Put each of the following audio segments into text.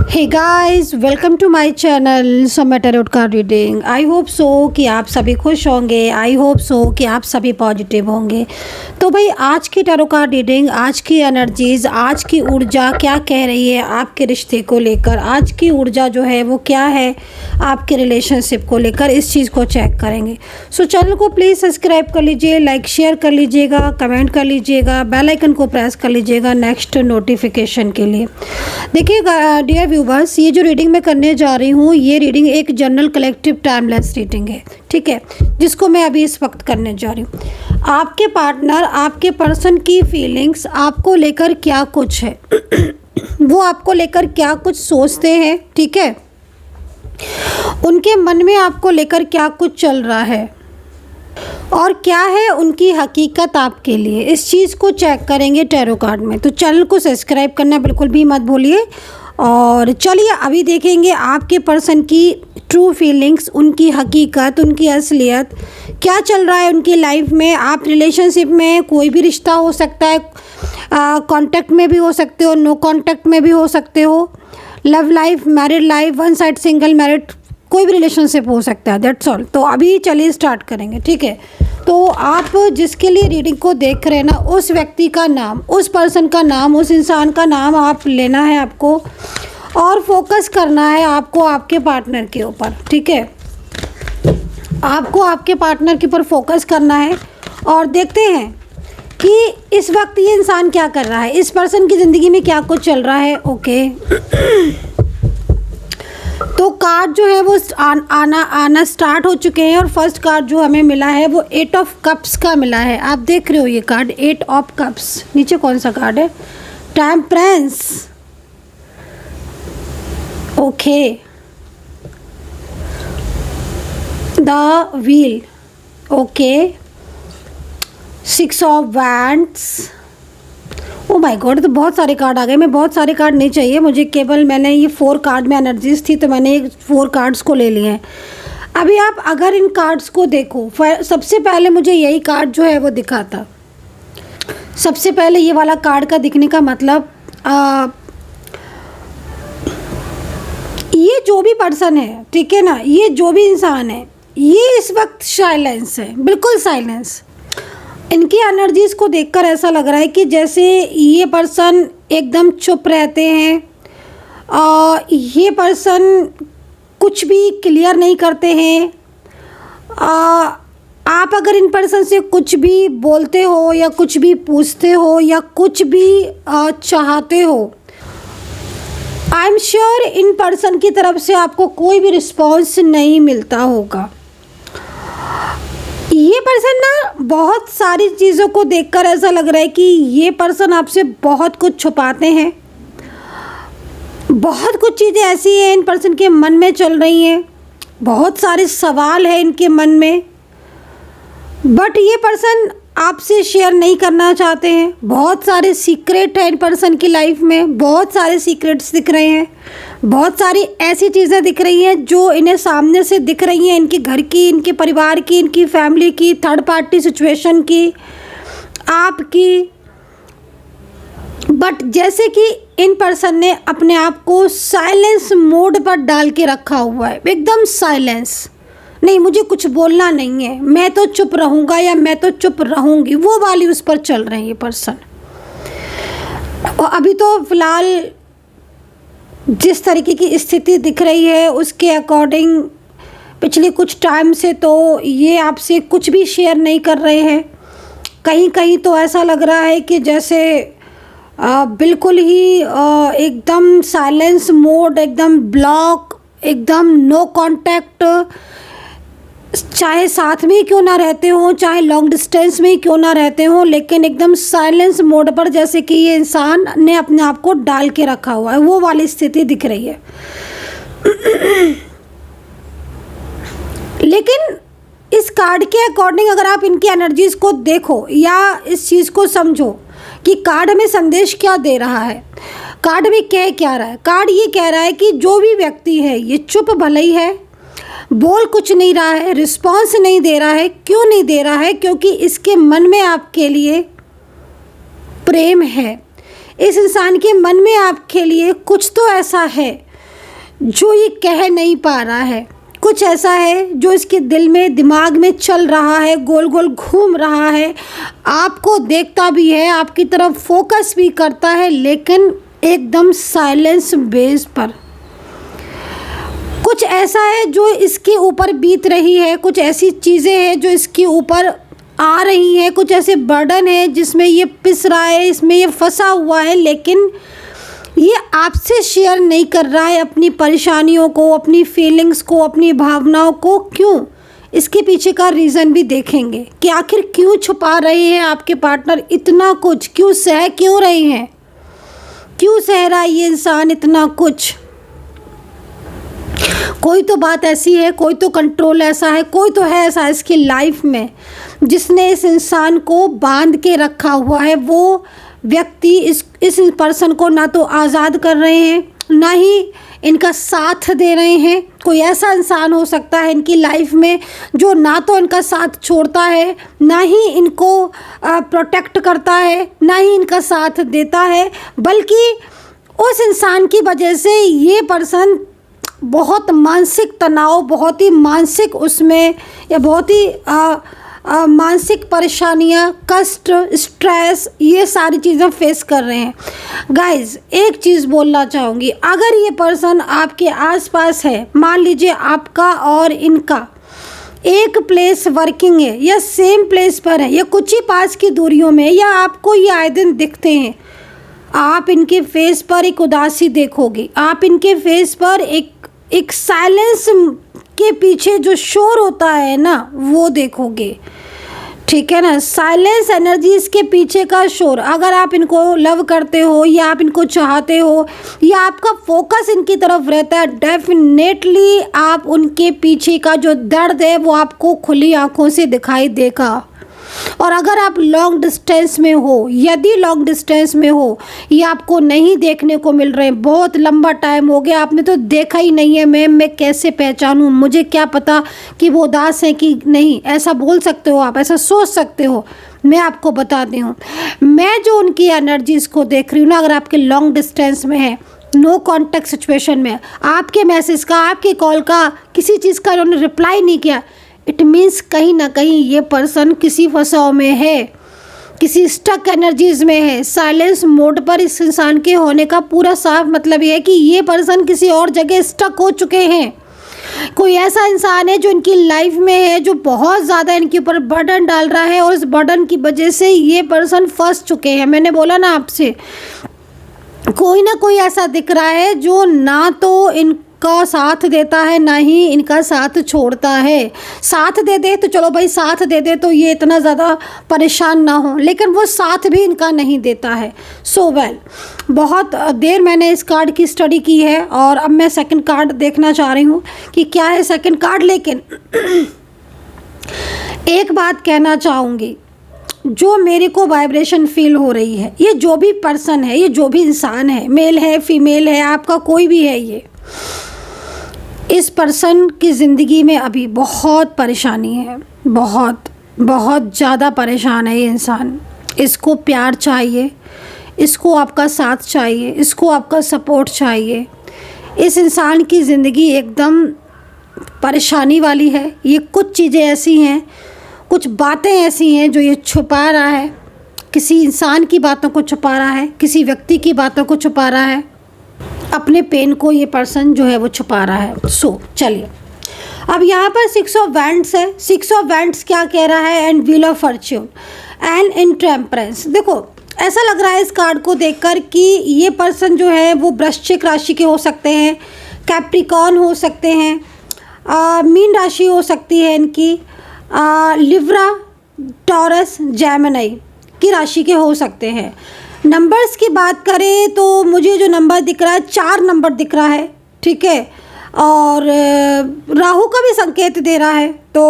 Hey guys, welcome to my channel Samay tarot card reading. I hope so कि आप सभी खुश होंगे। आई होप सो कि आप सभी पॉजिटिव होंगे। तो भाई, आज की टैरो कार्ड रीडिंग, आज की एनर्जीज, आज की ऊर्जा क्या कह रही है आपके रिश्ते को लेकर, आज की ऊर्जा जो है वो क्या है आपके रिलेशनशिप को लेकर, इस चीज़ को चेक करेंगे। सो चैनल को प्लीज़ सब्सक्राइब कर लीजिए, लाइक शेयर कर लीजिएगा, कमेंट कर लीजिएगा, बेल आइकन को प्रेस कर लीजिएगा नेक्स्ट नोटिफिकेशन के लिए। देखिए डियर व्यूवर्स, ये जो रीडिंग मैं करने जा रही हूँ, ये रीडिंग एक जनरल कलेक्टिव टाइमलेस रीडिंग है, ठीक है, जिसको मैं अभी इस वक्त करने जा रही हूँ। आपके पार्टनर, आपके पर्सन की फीलिंग्स आपको लेकर क्या कुछ है वो आपको लेकर क्या कुछ सोचते हैं, ठीक है, उनके मन में आपको लेकर क्या कुछ चल रहा है और क्या है उनकी हकीकत आपके लिए, इस चीज़ को चेक करेंगे टैरो कार्ड में। तो चैनल को सब्सक्राइब करना बिल्कुल भी मत भूलिए। और चलिए अभी देखेंगे आपके पर्सन की ट्रू फीलिंग्स, उनकी हकीकत, उनकी असलियत, क्या चल रहा है उनकी लाइफ में। आप रिलेशनशिप में, कोई भी रिश्ता हो सकता है, कांटेक्ट में भी हो सकते हो, नो कांटेक्ट में भी हो सकते हो, love life, married life, one side single, married, कोई भी रिलेशनशिप हो सकता है, दैट्स ऑल। तो अभी चलिए स्टार्ट करेंगे, ठीक है। तो आप जिसके लिए रीडिंग को देख रहे हैं ना, उस व्यक्ति का नाम, उस पर्सन का नाम, उस इंसान का नाम आप लेना है आपको और फोकस करना है आपको आपके पार्टनर के ऊपर, ठीक है। आपको आपके पार्टनर के ऊपर फोकस करना है और देखते हैं कि इस वक्त ये इंसान क्या कर रहा है, इस पर्सन की ज़िंदगी में क्या कुछ चल रहा है। ओके तो कार्ड जो है वो आना स्टार्ट हो चुके हैं और फर्स्ट कार्ड जो हमें मिला है वो 8 ऑफ कप्स का मिला है। आप देख रहे हो ये कार्ड 8 ऑफ कप्स। नीचे कौन सा कार्ड है? Temperance. Okay, the wheel. Okay, 6 of wands. Oh my God, तो बहुत सारे कार्ड आ गए। मैं बहुत सारे कार्ड नहीं चाहिए मुझे, केवल मैंने ये 4 कार्ड में एनर्जीज थी तो मैंने ये 4 कार्ड्स को ले लिए हैं। अभी आप अगर इन कार्ड्स को देखो, सबसे पहले मुझे यही कार्ड जो है वो दिखा था। सबसे पहले ये वाला कार्ड का दिखने का मतलब ये जो भी पर्सन है, ठीक है ना, ये जो भी इंसान है, ये इस वक्त साइलेंस है, बिल्कुल साइलेंस। इनकी एनर्जीज़ को देखकर ऐसा लग रहा है कि जैसे ये पर्सन एकदम चुप रहते हैं। ये पर्सन कुछ भी क्लियर नहीं करते हैं। आप अगर इन पर्सन से कुछ भी बोलते हो या कुछ भी पूछते हो या कुछ भी चाहते हो, I am sure in person की तरफ से आपको कोई भी रिस्पॉन्स नहीं मिलता होगा। ये पर्सन ना बहुत सारी चीज़ों को देखकर ऐसा लग रहा है कि ये पर्सन आपसे बहुत कुछ छुपाते हैं। बहुत कुछ चीज़ें ऐसी हैं इन पर्सन के मन में चल रही हैं, बहुत सारे सवाल हैं इनके मन में, बट ये पर्सन आपसे शेयर नहीं करना चाहते हैं। बहुत सारे सीक्रेट हैं इन पर्सन की लाइफ में, बहुत सारे सीक्रेट्स दिख रहे हैं, बहुत सारी ऐसी चीज़ें दिख रही हैं जो इन्हें सामने से दिख रही हैं, इनके घर की, इनके परिवार की, इनकी फैमिली की, थर्ड पार्टी सिचुएशन की, आपकी। बट जैसे कि इन पर्सन ने अपने आप को साइलेंस मोड पर डाल के रखा हुआ है, एकदम साइलेंस। नहीं, मुझे कुछ बोलना नहीं है, मैं तो चुप रहूँगा या मैं तो चुप रहूँगी, वो वाली उस पर चल रहे हैं ये पर्सन। और अभी तो फ़िलहाल जिस तरीके की स्थिति दिख रही है उसके अकॉर्डिंग पिछले कुछ टाइम से तो ये आपसे कुछ भी शेयर नहीं कर रहे हैं। कहीं कहीं तो ऐसा लग रहा है कि जैसे बिल्कुल ही एकदम साइलेंस मोड, एकदम ब्लॉक, एकदम नो कांटेक्ट, चाहे साथ में ही क्यों ना रहते हो, चाहे लॉन्ग डिस्टेंस में ही क्यों ना रहते हो, लेकिन एकदम साइलेंस मोड पर जैसे कि ये इंसान ने अपने आप को डाल के रखा हुआ है, वो वाली स्थिति दिख रही है। लेकिन इस कार्ड के अकॉर्डिंग अगर आप इनकी एनर्जीज़ को देखो या इस चीज़ को समझो कि कार्ड हमें संदेश क्या दे रहा है, कार्ड में कह क्या रहा है। कार्ड ये कह रहा है कि जो भी व्यक्ति है ये चुप भले ही है, बोल कुछ नहीं रहा है, रिस्पॉन्स नहीं दे रहा है। क्यों नहीं दे रहा है? क्योंकि इसके मन में आपके लिए प्रेम है। इस इंसान के मन में आपके लिए कुछ तो ऐसा है जो ये कह नहीं पा रहा है, कुछ ऐसा है जो इसके दिल में दिमाग में चल रहा है, गोल गोल घूम रहा है, आपको देखता भी है, आपकी तरफ फोकस भी करता है, लेकिन एकदम साइलेंस बेस पर। कुछ ऐसा है जो इसके ऊपर बीत रही है, कुछ ऐसी चीज़ें हैं जो इसके ऊपर आ रही हैं, कुछ ऐसे बर्डन है जिसमें ये पिस रहा है, इसमें ये फंसा हुआ है, लेकिन ये आपसे शेयर नहीं कर रहा है अपनी परेशानियों को, अपनी फीलिंग्स को, अपनी भावनाओं को। क्यों? इसके पीछे का रीज़न भी देखेंगे कि आखिर क्यों छुपा रहे हैं आपके पार्टनर इतना कुछ, क्यों रहे हैं, क्यों सह रहा है ये इंसान इतना कुछ। कोई तो बात ऐसी है, कोई तो कंट्रोल ऐसा है, कोई तो है ऐसा इसकी लाइफ में जिसने इस इंसान को बांध के रखा हुआ है। वो व्यक्ति इस पर्सन को ना तो आज़ाद कर रहे हैं, ना ही इनका साथ दे रहे हैं। कोई ऐसा इंसान हो सकता है इनकी लाइफ में जो ना तो इनका साथ छोड़ता है, ना ही इनको प्रोटेक्ट करता है, ना ही इनका साथ देता है, बल्कि उस इंसान की वजह से ये पर्सन बहुत मानसिक तनाव, बहुत ही मानसिक उसमें या बहुत ही मानसिक परेशानियाँ, कष्ट, स्ट्रेस, ये सारी चीज़ें फेस कर रहे हैं। गाइस, एक चीज़ बोलना चाहूँगी, अगर ये पर्सन आपके आसपास है, मान लीजिए आपका और इनका एक प्लेस वर्किंग है या सेम प्लेस पर है या कुछ ही पास की दूरियों में, या आपको ये आए दिन दिखते हैं, आप इनके फेस पर एक उदासी देखोगे, आप इनके फेस पर एक साइलेंस के पीछे जो शोर होता है ना, वो देखोगे। ठीक है ना, साइलेंस एनर्जी इसके पीछे का शोर। अगर आप इनको लव करते हो या आप इनको चाहते हो या आपका फोकस इनकी तरफ रहता है, डेफिनेटली आप उनके पीछे का जो दर्द है वो आपको खुली आंखों से दिखाई देगा। और अगर आप लॉन्ग डिस्टेंस में हो, यदि लॉन्ग डिस्टेंस में हो, ये आपको नहीं देखने को मिल रहे, बहुत लंबा टाइम हो गया, आपने तो देखा ही नहीं है, मैं कैसे पहचानूं, मुझे क्या पता कि वो उदास है कि नहीं। ऐसा बोल सकते हो आप, ऐसा सोच सकते हो। मैं आपको बताती हूँ, मैं जो उनकी एनर्जीज़ को देख रही हूँ ना, अगर आपके लॉन्ग डिस्टेंस में है, नो कॉन्टेक्ट सिचुएशन में, आपके मैसेज का, आपके कॉल का, किसी चीज़ का उन्होंने रिप्लाई नहीं किया, इट मीन्स कहीं ना कहीं ये पर्सन किसी फंसाव में है, किसी स्टक एनर्जीज में है। साइलेंस मोड पर इस इंसान के होने का पूरा साफ मतलब ये है कि ये पर्सन किसी और जगह स्टक हो चुके हैं। कोई ऐसा इंसान है जो इनकी लाइफ में है, जो बहुत ज़्यादा इनके ऊपर बर्डन डाल रहा है, और इस बर्डन की वजह से ये पर्सन फंस चुके हैं। मैंने बोला ना आपसे, कोई ना कोई ऐसा दिख रहा है जो ना तो इनका साथ देता है, ना ही इनका साथ छोड़ता है। साथ दे दे तो चलो भाई, साथ दे दे तो ये इतना ज़्यादा परेशान ना हो, लेकिन वो साथ भी इनका नहीं देता है। सो वेल, बहुत देर मैंने इस कार्ड की स्टडी की है और अब मैं सेकंड कार्ड देखना चाह रही हूँ कि क्या है सेकंड कार्ड। लेकिन एक बात कहना चाहूँगी, जो मेरे को वाइब्रेशन फील हो रही है, ये जो भी पर्सन है, ये जो भी इंसान है, मेल है, फीमेल है, आपका कोई भी है, ये इस पर्सन की ज़िंदगी में अभी बहुत परेशानी है, बहुत बहुत ज़्यादा परेशान है ये इंसान। इसको प्यार चाहिए, इसको आपका साथ चाहिए, इसको आपका सपोर्ट चाहिए। इस इंसान की ज़िंदगी एकदम परेशानी वाली है। ये कुछ चीज़ें ऐसी हैं, कुछ बातें ऐसी हैं जो ये छुपा रहा है, किसी इंसान की बातों को छुपा रहा है, किसी व्यक्ति की बातों को छुपा रहा है, अपने पेन को ये पर्सन जो है वो छुपा रहा है। सो चलिए, अब यहाँ पर 6 ऑफ वैंड्स है। 6 ऑफ वैंड्स क्या कह रहा है? And wheel of fortune and intemperance. देखो, ऐसा लग रहा है इस कार्ड को देखकर कि ये पर्सन जो है वो वृश्चिक राशि के हो सकते हैं, कैप्रिकॉर्न हो सकते हैं, मीन राशि हो सकती है इनकी, लिब्रा, टॉरस, जेमिनी की राशि के हो सकते हैं। नंबर्स की बात करें तो मुझे जो नंबर दिख रहा है, 4 नंबर दिख रहा है, ठीक है, और राहु का भी संकेत दे रहा है। तो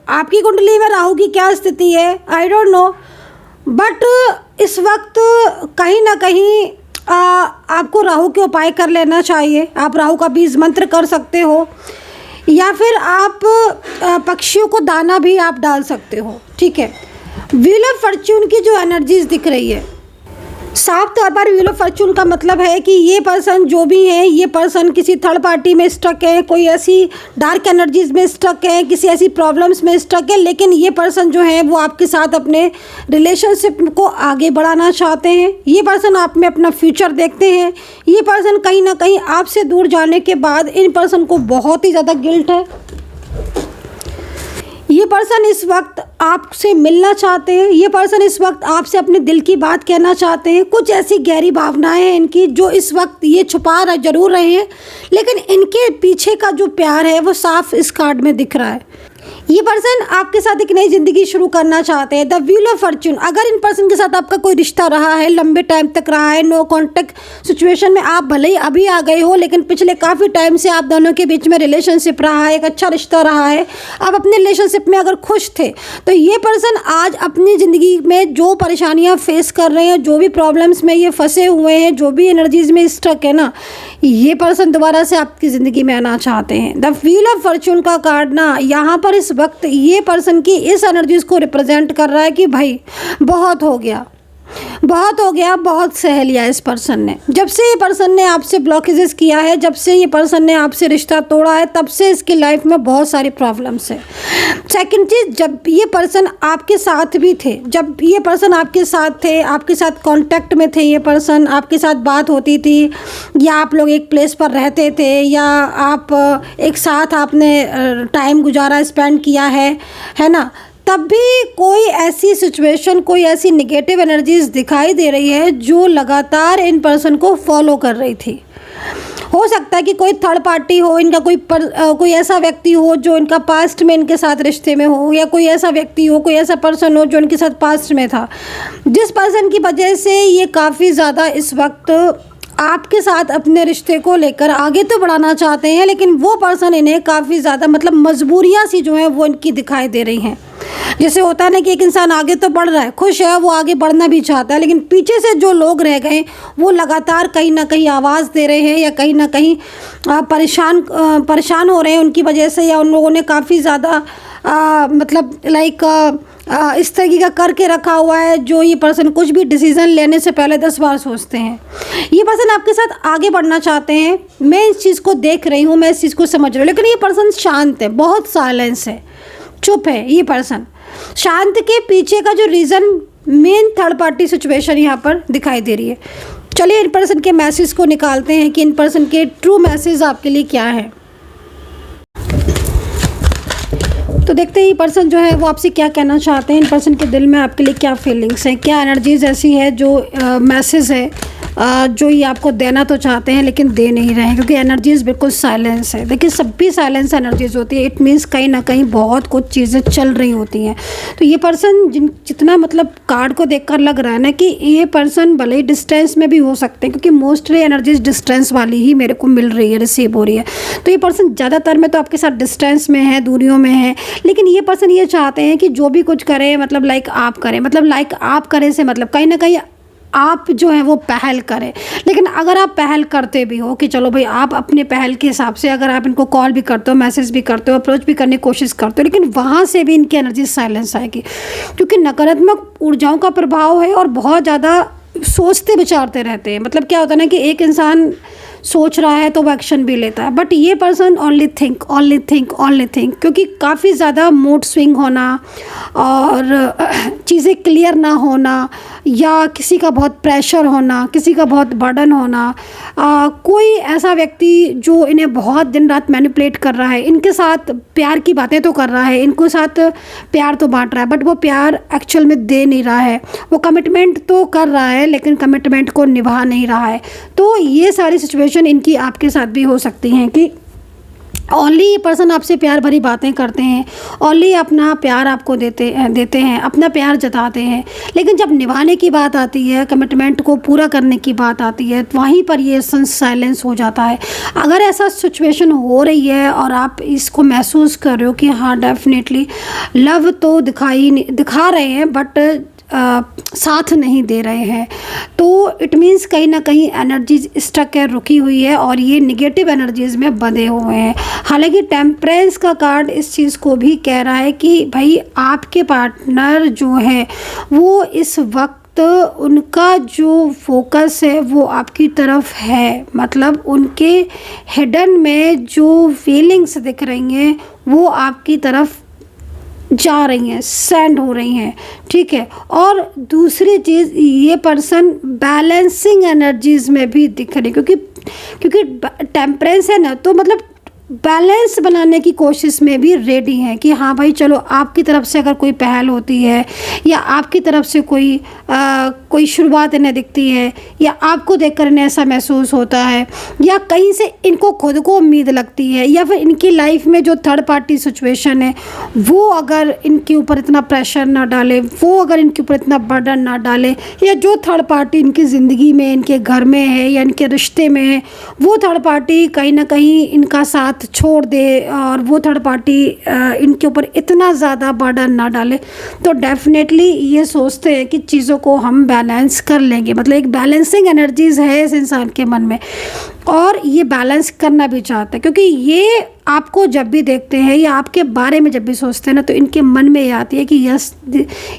आपकी कुंडली में राहु की क्या स्थिति है आई डोंट नो, बट इस वक्त कहीं ना कहीं आपको राहु के उपाय कर लेना चाहिए। आप राहु का बीज मंत्र कर सकते हो, या फिर आप पक्षियों को दाना भी आप डाल सकते हो, ठीक है। व्हील ऑफ फॉर्च्यून की जो एनर्जीज दिख रही है, साफ तौर पर व्हील ऑफ फॉर्चून का मतलब है कि ये पर्सन जो भी है, ये पर्सन किसी थर्ड पार्टी में स्टक है, कोई ऐसी डार्क एनर्जीज में स्टक है, किसी ऐसी प्रॉब्लम्स में स्टक है, लेकिन ये पर्सन जो है वो आपके साथ अपने रिलेशनशिप को आगे बढ़ाना चाहते हैं। ये पर्सन आप में अपना फ्यूचर देखते हैं। ये पर्सन कहीं ना कहीं आपसे दूर जाने के बाद इन पर्सन को बहुत ही ज़्यादा गिल्ट है। ये पर्सन इस वक्त आपसे मिलना चाहते हैं। ये पर्सन इस वक्त आपसे अपने दिल की बात कहना चाहते हैं। कुछ ऐसी गहरी भावनाएं हैं इनकी जो इस वक्त ये छुपा जरूर रहे हैं, लेकिन इनके पीछे का जो प्यार है वो साफ इस कार्ड में दिख रहा है। ये पर्सन आपके साथ एक नई ज़िंदगी शुरू करना चाहते हैं। द व्हील ऑफ फॉर्चून, अगर इन पर्सन के साथ आपका कोई रिश्ता रहा है, लंबे टाइम तक रहा है, नो कॉन्टेक्ट सिचुएशन में आप भले ही अभी आ गए हो, लेकिन पिछले काफ़ी टाइम से आप दोनों के बीच में रिलेशनशिप रहा है, एक अच्छा रिश्ता रहा है, आप अपने रिलेशनशिप में अगर खुश थे, तो ये पर्सन आज अपनी ज़िंदगी में जो परेशानियाँ फेस कर रहे हैं, जो भी प्रॉब्लम्स में ये फंसे हुए हैं, जो भी एनर्जीज में स्टक है ना, ये पर्सन दोबारा से आपकी ज़िंदगी में आना चाहते हैं। द व्हील ऑफ फॉर्चून का कार्ड ना यहाँ पर इस वक्त ये पर्सन की इस एनर्जीज को रिप्रेजेंट कर रहा है कि भाई बहुत हो गया, बहुत हो गया, बहुत सह लिया इस पर्सन ने। जब से ये पर्सन ने आपसे ब्लॉकेजेस किया है, जब से ये पर्सन ने आपसे रिश्ता तोड़ा है, तब से इसकी लाइफ में बहुत सारी प्रॉब्लम्स है। सेकंड चीज़, जब ये पर्सन आपके साथ भी थे, जब ये पर्सन आपके साथ थे, आपके साथ कांटेक्ट में थे, ये पर्सन आपके साथ बात होती थी, या आप लोग एक प्लेस पर रहते थे, या आप एक साथ आपने टाइम गुजारा, स्पेंड किया है ना, तब भी कोई ऐसी सिचुएशन, कोई ऐसी निगेटिव एनर्जीज दिखाई दे रही है जो लगातार इन पर्सन को फॉलो कर रही थी। हो सकता है कि कोई थर्ड पार्टी हो, इनका कोई ऐसा व्यक्ति हो जो इनका पास्ट में इनके साथ रिश्ते में हो, या कोई ऐसा व्यक्ति हो, कोई ऐसा पर्सन हो जो इनके साथ पास्ट में था, जिस पर्सन की वजह से ये काफ़ी ज़्यादा इस वक्त आपके साथ अपने रिश्ते को लेकर आगे तो बढ़ाना चाहते हैं, लेकिन वो पर्सन इन्हें काफ़ी ज़्यादा मतलब मजबूरियाँ सी जो हैं वो इनकी दिखाई दे रही हैं। जैसे होता है ना कि एक इंसान आगे तो बढ़ रहा है, खुश है, वो आगे बढ़ना भी चाहता है, लेकिन पीछे से जो लोग रह गए वो लगातार कहीं ना कहीं आवाज़ दे रहे हैं, या कहीं ना कहीं परेशान हो रहे हैं उनकी वजह से, या उन लोगों ने काफ़ी ज़्यादा मतलब इस तरीके का करके रखा हुआ है जो ये पर्सन कुछ भी डिसीज़न लेने से पहले 10 बार सोचते हैं। ये पर्सन आपके साथ आगे बढ़ना चाहते हैं। मैं इस चीज़ को देख रही हूँ, मैं इस चीज़ को समझ रही हूँ, लेकिन ये पर्सन शांत है, बहुत साइलेंस है, चुप है। ये पर्सन शांत के पीछे का जो reason, main third party situation यहाँ पर दिखाई दे रही है। चलिए इन पर्सन के मैसेज को निकालते हैं कि इन पर्सन के ट्रू मैसेज आपके लिए क्या है। तो देखते हैं ये पर्सन जो है वो आपसे क्या कहना चाहते हैं। इन पर्सन के दिल में आपके लिए क्या फीलिंग्स हैं, क्या एनर्जीज ऐसी है जो मैसेज है जो ये आपको देना तो चाहते हैं लेकिन दे नहीं रहे हैं, क्योंकि एनर्जीज बिल्कुल साइलेंस है। देखिए सभी साइलेंस एनर्जीज होती है, इट मीन्स कहीं ना कहीं बहुत कुछ चीज़ें चल रही होती हैं। तो ये पर्सन जितना मतलब कार्ड को देखकर लग रहा है ना कि ये पर्सन भले ही डिस्टेंस में भी हो सकते हैं, क्योंकि मोस्टली एनर्जीज डिस्टेंस वाली ही मेरे को मिल रही है, रिसीव हो रही है। तो ये पर्सन ज़्यादातर में तो आपके साथ डिस्टेंस में है, दूरियों में है, लेकिन ये पर्सन ये चाहते हैं कि जो भी कुछ करें मतलब लाइक आप करें, मतलब लाइक आप करें से मतलब कहीं ना कहीं आप जो है वो पहल करें। लेकिन अगर आप पहल करते भी हो कि चलो भाई आप अपने पहल के हिसाब से अगर आप इनको कॉल भी करते हो, मैसेज भी करते हो, अप्रोच भी करने की कोशिश करते हो, लेकिन वहाँ से भी इनकी एनर्जी साइलेंस आएगी, क्योंकि नकारात्मक ऊर्जाओं का प्रभाव है और बहुत ज़्यादा सोचते विचारते रहते हैं। मतलब क्या होता है ना कि एक इंसान सोच रहा है तो वो एक्शन भी लेता है, बट ये person only think, only think, only think, क्योंकि काफ़ी ज़्यादा मूड स्विंग होना और चीज़ें क्लियर ना होना, या किसी का बहुत प्रेशर होना, किसी का बहुत बर्डन होना, कोई ऐसा व्यक्ति जो इन्हें बहुत दिन रात मैनिपुलेट कर रहा है, इनके साथ प्यार की बातें तो कर रहा है, इनको साथ प्यार तो बांट रहा है, बट वो प्यार एक्चुअल में दे नहीं रहा है। वो कमिटमेंट तो कर रहा है लेकिन कमिटमेंट को निभा नहीं रहा है। तो ये सारी सिचुएशन इनकी आपके साथ भी हो सकती हैं कि ओनली ये पर्सन आपसे प्यार भरी बातें करते हैं, ओनली अपना प्यार आपको देते हैं, अपना प्यार जताते हैं, लेकिन जब निभाने की बात आती है, कमिटमेंट को पूरा करने की बात आती है, तो वहीं पर ये साइलेंस हो जाता है। अगर ऐसा सिचुएशन हो रही है और आप इसको महसूस कर रहे हो कि हाँ डेफिनेटली लव तो दिखा रहे हैं बट साथ नहीं दे रहे हैं, तो इट मीन्स कहीं ना कहीं एनर्जीज स्टक है, रुकी हुई है, और ये निगेटिव एनर्जीज में बंधे हुए हैं। हालांकि टेम्परेंस का कार्ड इस चीज़ को भी कह रहा है कि भाई आपके पार्टनर जो है वो इस वक्त वक्त उनका जो फोकस है वो आपकी तरफ है, मतलब उनके हिडन में जो फीलिंग्स दिख रही हैं वो आपकी तरफ जा रही हैं, सेंड हो रही हैं, ठीक है। और दूसरी चीज़, ये पर्सन बैलेंसिंग एनर्जीज में भी दिख रही, क्योंकि टेम्परेंस है ना, तो मतलब बैलेंस बनाने की कोशिश में भी रेडी हैं कि हाँ भाई चलो, आपकी तरफ से अगर कोई पहल होती है या आपकी तरफ से कोई शुरुआत इन्हें दिखती है या आपको देखकर इन्हें ऐसा महसूस होता है या कहीं से इनको खुद को उम्मीद लगती है या फिर इनकी लाइफ में जो थर्ड पार्टी सिचुएशन है वो अगर इनके ऊपर इतना प्रेशर ना डाले, वो अगर इनके ऊपर इतना बर्डन ना डाले, या जो थर्ड पार्टी इनकी ज़िंदगी में, इनके घर में है या इनके रिश्ते में है, वो थर्ड पार्टी कहीं ना कहीं इनका साथ छोड़ दे और वो थर्ड पार्टी इनके ऊपर इतना ज़्यादा बर्डन ना डाले, तो डेफिनेटली ये सोचते हैं कि चीज़ों को हम बैलेंस कर लेंगे। मतलब एक बैलेंसिंग एनर्जीज है इस इंसान के मन में और ये बैलेंस करना भी चाहते हैं, क्योंकि ये आपको जब भी देखते हैं या आपके बारे में जब भी सोचते हैं ना, तो इनके मन में ये आती है कि यस,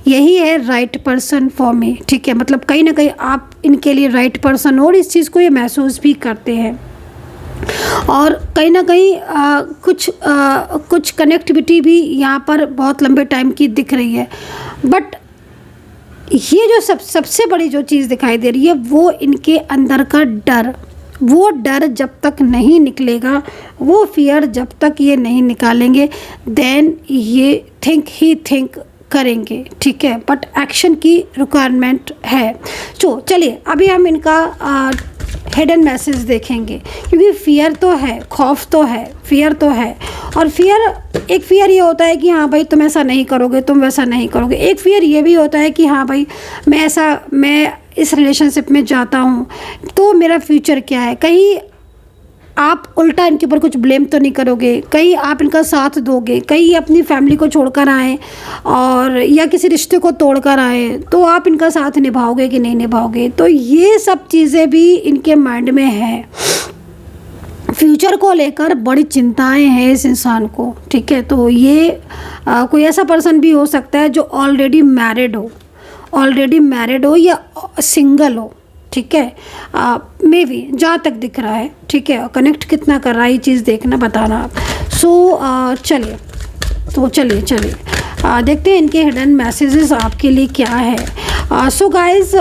यही है राइट पर्सन फॉर मी, ठीक है। मतलब कहीं ना कहीं आप इनके लिए राइट पर्सन हो और इस चीज़ को ये महसूस भी करते हैं और कहीं ना कहीं कुछ कनेक्टिविटी भी यहाँ पर बहुत लंबे टाइम की दिख रही है। बट ये जो सबसे बड़ी जो चीज़ दिखाई दे रही है वो इनके अंदर का डर, वो डर जब तक नहीं निकलेगा, वो फियर जब तक ये नहीं निकालेंगे, देन ये थिंक करेंगे, ठीक है। बट एक्शन की रिक्वायरमेंट है। तो चलिए अभी हम इनका हिडन मैसेज देखेंगे, क्योंकि फियर तो है, खौफ तो है, फियर तो है। और फियर ये होता है कि हाँ भाई तुम ऐसा नहीं करोगे, तुम वैसा नहीं करोगे। एक फियर ये भी होता है कि हाँ भाई मैं इस रिलेशनशिप में जाता हूँ तो मेरा फ्यूचर क्या है, कहीं आप उल्टा इनके ऊपर कुछ ब्लेम तो नहीं करोगे, कहीं आप इनका साथ दोगे, कहीं अपनी फैमिली को छोड़कर आए और या किसी रिश्ते को तोड़कर आए तो आप इनका साथ निभाओगे कि नहीं निभाओगे। तो ये सब चीज़ें भी इनके माइंड में है। फ्यूचर को लेकर बड़ी चिंताएं हैं इस इंसान को, ठीक है। तो ये कोई ऐसा पर्सन भी हो सकता है जो ऑलरेडी मैरिड हो या सिंगल हो, ठीक है। मे बी जहाँ तक दिख रहा है, ठीक है। कनेक्ट कितना कर रहा है ये चीज़ देखना, बताना आप। चलिए देखते हैं इनके हिडन मैसेजेस आपके लिए क्या है। गाइस,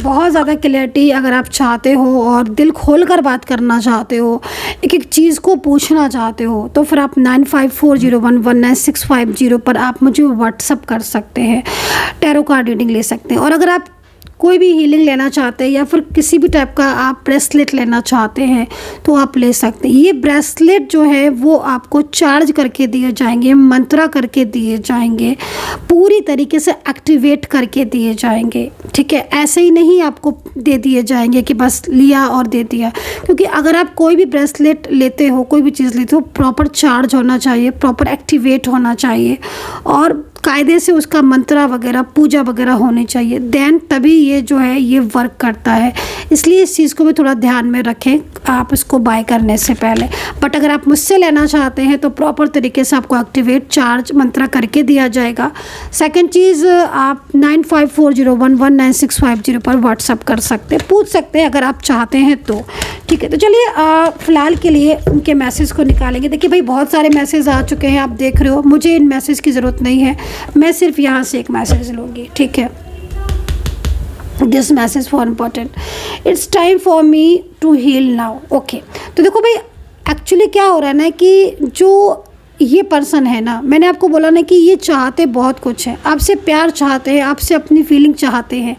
बहुत ज़्यादा क्लैरिटी अगर आप चाहते हो और दिल खोल कर बात करना चाहते हो, एक चीज़ को पूछना चाहते हो, तो फिर आप 9540119650 पर आप मुझे व्हाट्सअप कर सकते हैं, टैरो कार्ड रीडिंग ले सकते हैं। और अगर आप कोई भी हीलिंग लेना चाहते हैं या फिर किसी भी टाइप का आप ब्रेसलेट लेना चाहते हैं तो आप ले सकते हैं। ये ब्रेसलेट जो है वो आपको चार्ज करके दिए जाएंगे, मंत्रा करके दिए जाएंगे, पूरी तरीके से एक्टिवेट करके दिए जाएंगे, ठीक है। ऐसे ही नहीं आपको दे दिए जाएंगे कि बस लिया और दे दिया, क्योंकि अगर आप कोई भी ब्रेसलेट लेते हो, कोई भी चीज़ लेते हो, प्रॉपर चार्ज होना चाहिए, प्रॉपर एक्टिवेट होना चाहिए और कायदे से उसका मंत्रा वगैरह, पूजा वगैरह होनी चाहिए, देन तभी ये जो है ये वर्क करता है। इसलिए इस चीज़ को भी थोड़ा ध्यान में रखें आप इसको बाय करने से पहले। बट अगर आप मुझसे लेना चाहते हैं तो प्रॉपर तरीके से आपको एक्टिवेट, चार्ज, मंत्रा करके दिया जाएगा। सेकंड चीज़, आप 9540119650 पर व्हाट्सअप कर सकते हैं, पूछ सकते हैं अगर आप चाहते हैं तो, ठीक है। तो चलिए फ़िलहाल के लिए उनके मैसेज को निकालेंगे। देखिए भाई, बहुत सारे मैसेज आ चुके हैं, आप देख रहे हो, मुझे इन मैसेज की ज़रूरत नहीं है, मैं सिर्फ यहाँ से एक मैसेज लूँगी, ठीक है। This message for important, it's time for me to heal now. Okay, तो देखो भाई, एक्चुअली क्या हो रहा है ना कि जो ये पर्सन है ना, मैंने आपको बोला ना कि ये चाहते बहुत कुछ है, आपसे प्यार चाहते हैं, आपसे अपनी फीलिंग चाहते हैं।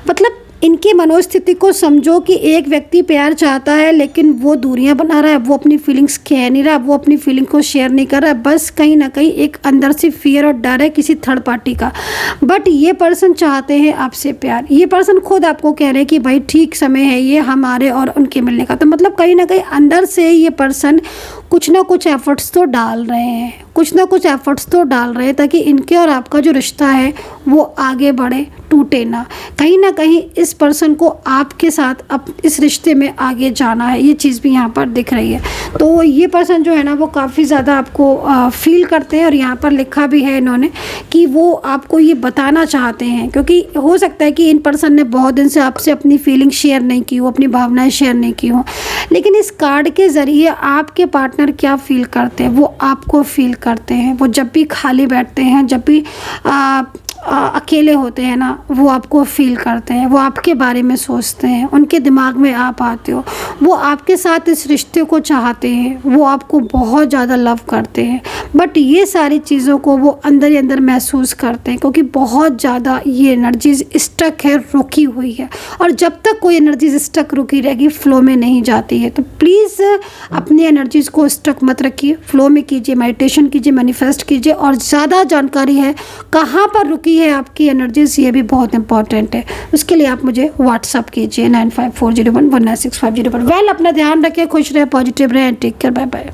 मतलब इनकी मनोस्थिति को समझो कि एक व्यक्ति प्यार चाहता है लेकिन वो दूरियां बना रहा है, वो अपनी फीलिंग्स कह नहीं रहा, वो अपनी फीलिंग को शेयर नहीं कर रहा है, बस कहीं ना कहीं एक अंदर से फियर और डर है किसी थर्ड पार्टी का। बट ये पर्सन चाहते हैं आपसे प्यार, ये पर्सन खुद आपको कह रहे हैं कि भाई ठीक समय है ये हमारे और उनके मिलने का। तो मतलब कहीं ना कहीं अंदर से ये पर्सन कुछ ना कुछ एफर्ट्स तो डाल रहे हैं, कुछ ना कुछ एफर्ट्स तो डाल रहे हैं ताकि इनके और आपका जो रिश्ता है वो आगे बढ़े, टूटे ना। कहीं ना कहीं इस पर्सन को आपके साथ अब इस रिश्ते में आगे जाना है, ये चीज़ भी यहाँ पर दिख रही है। तो ये पर्सन जो है ना वो काफ़ी ज़्यादा आपको फील करते हैं, और यहाँ पर लिखा भी है इन्होंने कि वो आपको ये बताना चाहते हैं, क्योंकि हो सकता है कि इन पर्सन ने बहुत दिन से आपसे अपनी फीलिंग शेयर नहीं की हो, अपनी भावनाएं शेयर नहीं की हो, लेकिन इस कार्ड के ज़रिए आपके पार्टनर क्या फील करते हैं वो आपको फील करते हैं। वो जब भी खाली बैठते हैं, जब भी अकेले होते हैं ना, वो आपको फील करते हैं, वो आपके बारे में सोचते हैं, उनके दिमाग में आप आते हो, वो आपके साथ इस रिश्ते को चाहते हैं, वो आपको बहुत ज़्यादा लव करते हैं। बट ये सारी चीज़ों को वो अंदर ही अंदर महसूस करते हैं, क्योंकि बहुत ज़्यादा ये एनर्जीज स्टक है, रुकी हुई है, और जब तक कोई एनर्जीज स्टक रुकी रहेगी, फ्लो में नहीं जाती है। तो प्लीज़ अपनी एनर्जीज़ को स्टक मत रखिए, फ्लो में कीजिए, मेडिटेशन कीजिए, मैनिफेस्ट कीजिए, और ज़्यादा जानकारी है कहाँ पर रुकी है आपकी एनर्जीज, ये भी बहुत इंपॉर्टेंट है। उसके लिए आप मुझे व्हाट्सअप कीजिए 9540119650 पर। वेल, अपना ध्यान रखें, खुश रहे, पॉजिटिव रहे, टेक केयर, बाय बाय।